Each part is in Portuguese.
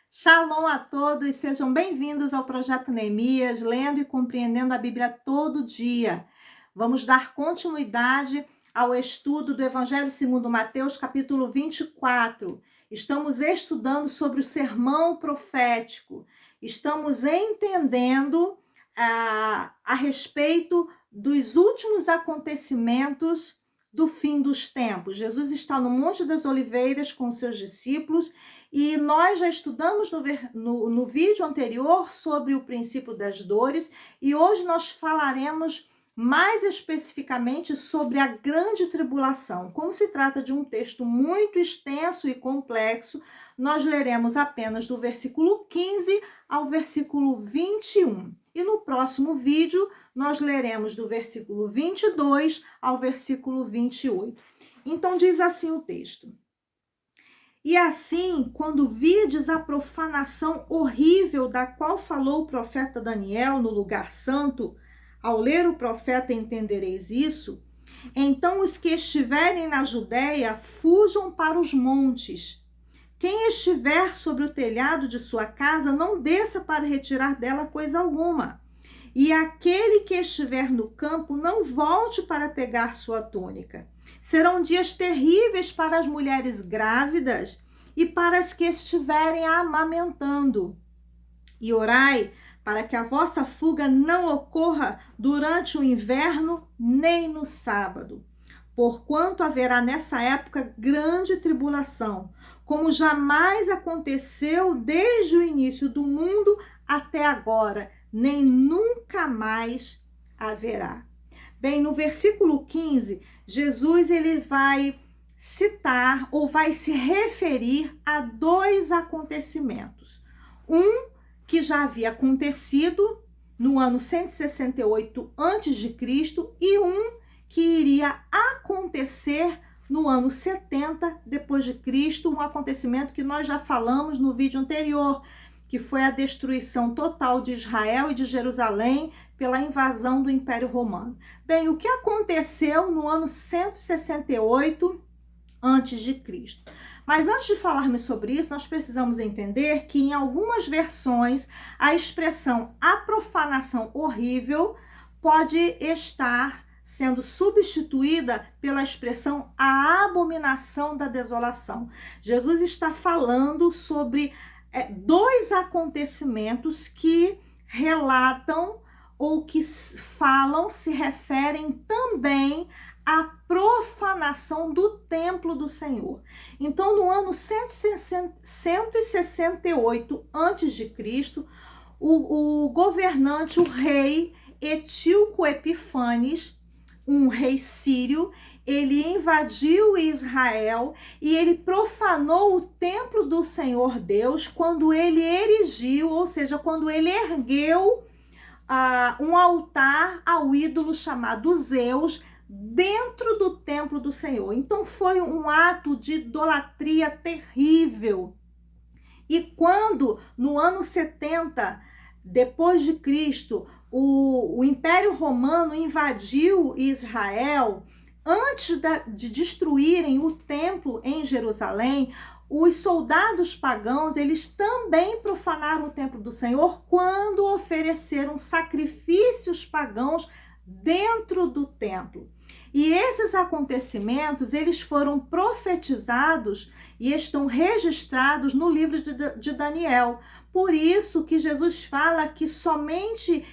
Shalom a todos, sejam bem-vindos ao Projeto Neemias, lendo e compreendendo a Bíblia todo dia. Vamos dar continuidade ao estudo do Evangelho segundo Mateus, capítulo 24. Estamos estudando sobre o sermão profético. Estamos entendendo a respeito dos últimos acontecimentos do fim dos tempos. Jesus está no Monte das Oliveiras com seus discípulos e nós já estudamos no vídeo anterior sobre o princípio das dores e hoje nós falaremos mais especificamente sobre a grande tribulação. Como se trata de um texto muito extenso e complexo, nós leremos apenas do versículo 15 ao versículo 21. E no próximo vídeo, nós leremos do versículo 22 ao versículo 28. Então, diz assim o texto. E assim, quando virdes a profanação horrível da qual falou o profeta Daniel no lugar santo, ao ler o profeta entendereis isso, então os que estiverem na Judéia fujam para os montes. Quem estiver sobre o telhado de sua casa, não desça para retirar dela coisa alguma. E aquele que estiver no campo, não volte para pegar sua túnica. Serão dias terríveis para as mulheres grávidas e para as que estiverem amamentando. E orai para que a vossa fuga não ocorra durante o inverno, nem no sábado. Porquanto haverá nessa época grande tribulação, como jamais aconteceu desde o início do mundo até agora, nem nunca mais haverá. Bem, no versículo 15, Jesus ele vai citar ou vai se referir a dois acontecimentos. Um que já havia acontecido no ano 168 a.C. e um que iria acontecer no ano 70 depois de Cristo, um acontecimento que nós já falamos no vídeo anterior, que foi a destruição total de Israel e de Jerusalém pela invasão do Império Romano. Bem, o que aconteceu no ano 168 a.C.? Mas antes de falarmos sobre isso, nós precisamos entender que em algumas versões a expressão a profanação horrível pode estar sendo substituída pela expressão a abominação da desolação. Jesus está falando sobre dois acontecimentos que relatam ou que falam, se referem também à profanação do templo do Senhor. Então, no ano 168 a.C., o governante, o rei Etíoco Epifanes, um rei sírio, ele invadiu Israel e ele profanou o templo do Senhor Deus quando ele erigiu, ou seja, quando ele ergueu um altar ao ídolo chamado Zeus dentro do templo do Senhor. Então foi um ato de idolatria terrível. E quando no ano 70 depois de Cristo, o Império Romano invadiu Israel, antes de destruírem o templo em Jerusalém, os soldados pagãos, eles também profanaram o templo do Senhor quando ofereceram sacrifícios pagãos dentro do templo. E esses acontecimentos, eles foram profetizados e estão registrados no livro de Daniel. Por isso que Jesus fala que somente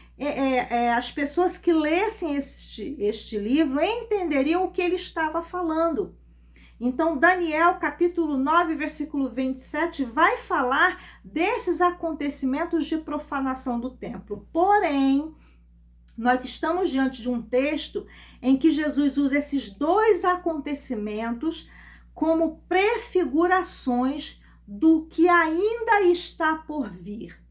as pessoas que lessem este livro entenderiam o que ele estava falando. Então, Daniel, capítulo 9, versículo 27, vai falar desses acontecimentos de profanação do templo. Porém, nós estamos diante de um texto em que Jesus usa esses dois acontecimentos como prefigurações do que ainda está por vir.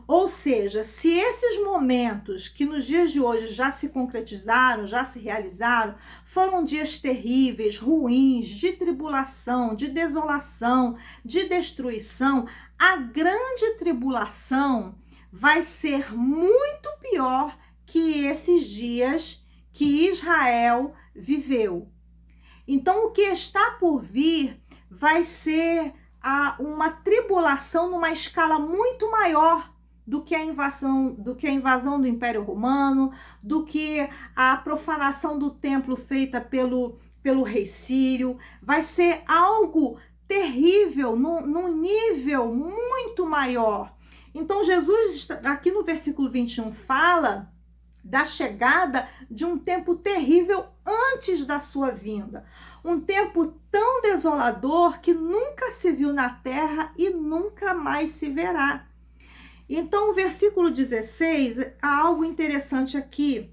Ou seja, se esses momentos que nos dias de hoje já se concretizaram, já se realizaram, foram dias terríveis, ruins, de tribulação, de desolação, de destruição, a grande tribulação vai ser muito pior que esses dias que Israel viveu. Então, o que está por vir vai ser a uma tribulação numa escala muito maior do que a invasão do Império Romano, do que a profanação do templo feita pelo rei Sírio. Vai ser algo terrível, num nível muito maior. Então Jesus, aqui no versículo 21, fala da chegada de um tempo terrível antes da sua vinda. Um tempo tão desolador que nunca se viu na terra e nunca mais se verá. Então, o versículo 16, há algo interessante aqui,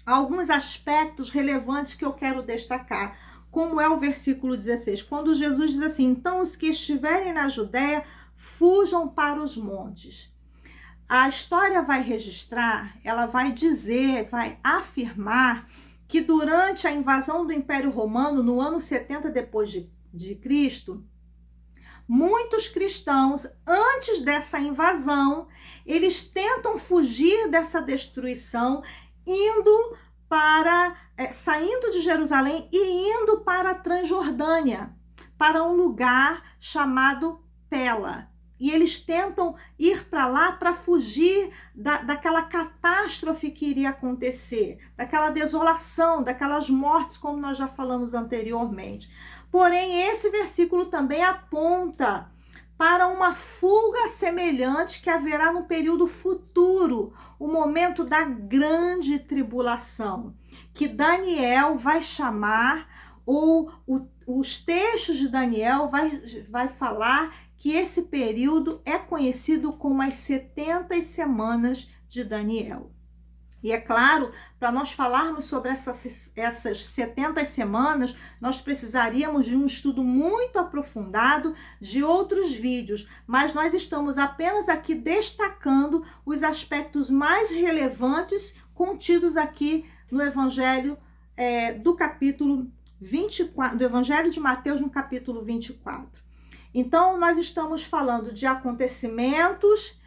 alguns aspectos relevantes que eu quero destacar, como é o versículo 16, quando Jesus diz assim: então os que estiverem na Judéia, fujam para os montes. A história vai registrar, ela vai dizer, vai afirmar que durante a invasão do Império Romano, no ano 70 depois de Cristo, muitos cristãos, antes dessa invasão, eles tentam fugir dessa destruição, saindo de Jerusalém e indo para a Transjordânia, para um lugar chamado Pela. E eles tentam ir para lá para fugir daquela catástrofe que iria acontecer, daquela desolação, daquelas mortes, como nós já falamos anteriormente. Porém, esse versículo também aponta para uma fuga semelhante que haverá no período futuro, o momento da grande tribulação, que Daniel vai chamar, ou os textos de Daniel vai falar que esse período é conhecido como as 70 semanas de Daniel. E é claro, para nós falarmos sobre essas 70 semanas, nós precisaríamos de um estudo muito aprofundado de outros vídeos, mas nós estamos apenas aqui destacando os aspectos mais relevantes contidos aqui no Evangelho do capítulo 24, do Evangelho de Mateus, no capítulo 24. Então, nós estamos falando de acontecimentos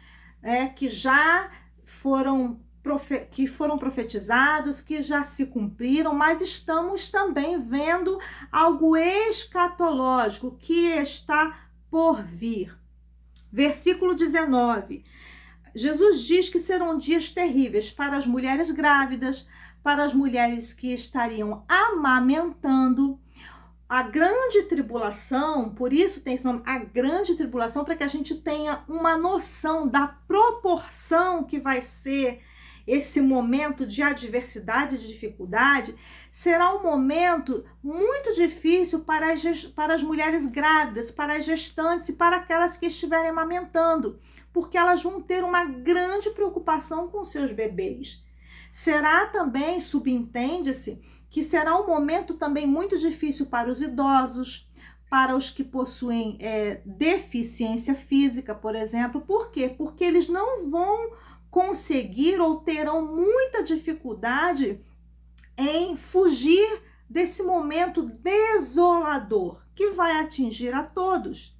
que já foram profetizados, que já se cumpriram, mas estamos também vendo algo escatológico que está por vir. Versículo 19. Jesus diz que serão dias terríveis para as mulheres grávidas, para as mulheres que estariam amamentando. A grande tribulação, por isso tem esse nome, a grande tribulação, para que a gente tenha uma noção da proporção que vai ser esse momento de adversidade, de dificuldade. Será um momento muito difícil para as mulheres grávidas, para as gestantes e para aquelas que estiverem amamentando, porque elas vão ter uma grande preocupação com seus bebês. Será também, subentende-se, que será um momento também muito difícil para os idosos, para os que possuem deficiência física, por exemplo. Por quê? Porque eles não vão conseguir ou terão muita dificuldade em fugir desse momento desolador que vai atingir a todos.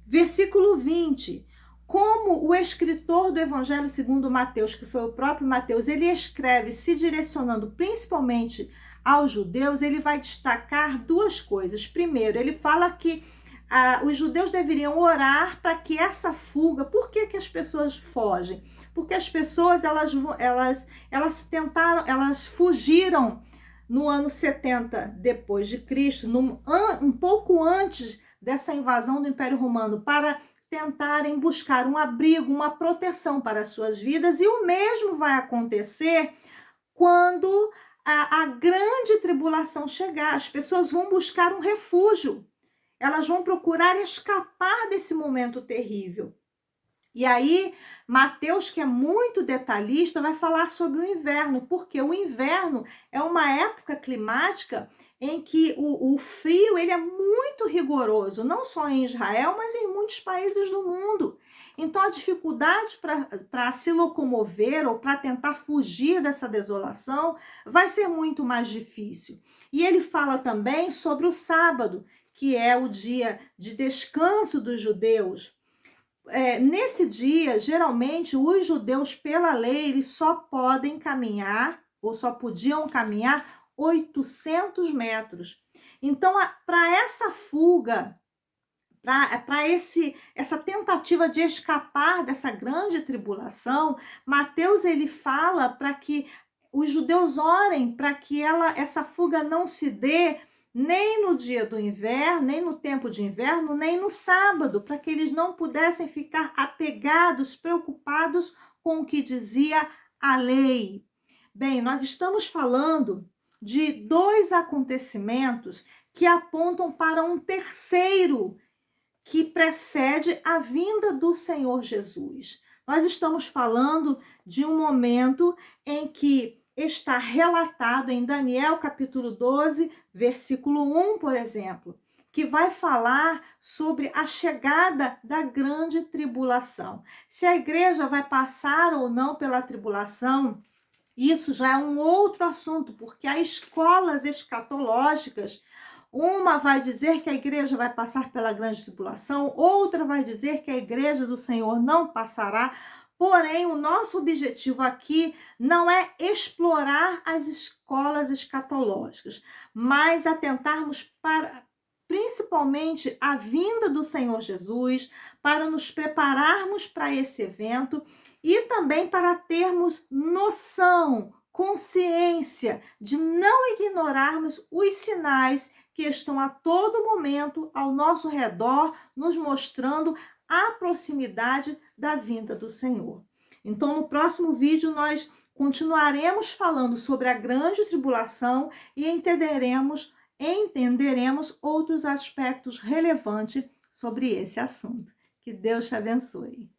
Versículo 20. Como o escritor do Evangelho segundo Mateus, que foi o próprio Mateus, ele escreve se direcionando principalmente aos judeus, ele vai destacar duas coisas. Primeiro, ele fala que os judeus deveriam orar para que essa fuga... Por que as pessoas fogem? Porque as pessoas elas fugiram no ano 70 depois de Cristo, um pouco antes dessa invasão do Império Romano, para tentarem buscar um abrigo, uma proteção para as suas vidas, e o mesmo vai acontecer quando a grande tribulação chegar. As pessoas vão buscar um refúgio, elas vão procurar escapar desse momento terrível. E aí, Mateus, que é muito detalhista, vai falar sobre o inverno, porque o inverno é uma época climática em que o frio ele é muito rigoroso, não só em Israel, mas em muitos países do mundo. Então, a dificuldade para se locomover ou para tentar fugir dessa desolação vai ser muito mais difícil. E ele fala também sobre o sábado, que é o dia de descanso dos judeus. Nesse dia, geralmente, os judeus, pela lei, eles só podem caminhar, ou só podiam caminhar 800 metros. Então, para essa fuga, para essa tentativa de escapar dessa grande tribulação, Mateus ele fala para que os judeus orem para que essa fuga não se dê nem no dia do inverno, nem no tempo de inverno, nem no sábado, para que eles não pudessem ficar apegados, preocupados com o que dizia a lei. Bem, nós estamos falando de dois acontecimentos que apontam para um terceiro que precede a vinda do Senhor Jesus. Nós estamos falando de um momento em que está relatado em Daniel capítulo 12, versículo 1, por exemplo, que vai falar sobre a chegada da grande tribulação. Se a igreja vai passar ou não pela tribulação, isso já é um outro assunto, porque há escolas escatológicas. Uma vai dizer que a igreja vai passar pela grande tribulação, outra vai dizer que a igreja do Senhor não passará. Porém, o nosso objetivo aqui não é explorar as escolas escatológicas, mas atentarmos para principalmente a vinda do Senhor Jesus, para nos prepararmos para esse evento e também para termos noção, consciência de não ignorarmos os sinais que estão a todo momento ao nosso redor, nos mostrando a proximidade da vinda do Senhor. Então, no próximo vídeo, nós continuaremos falando sobre a grande tribulação e entenderemos outros aspectos relevantes sobre esse assunto. Que Deus te abençoe.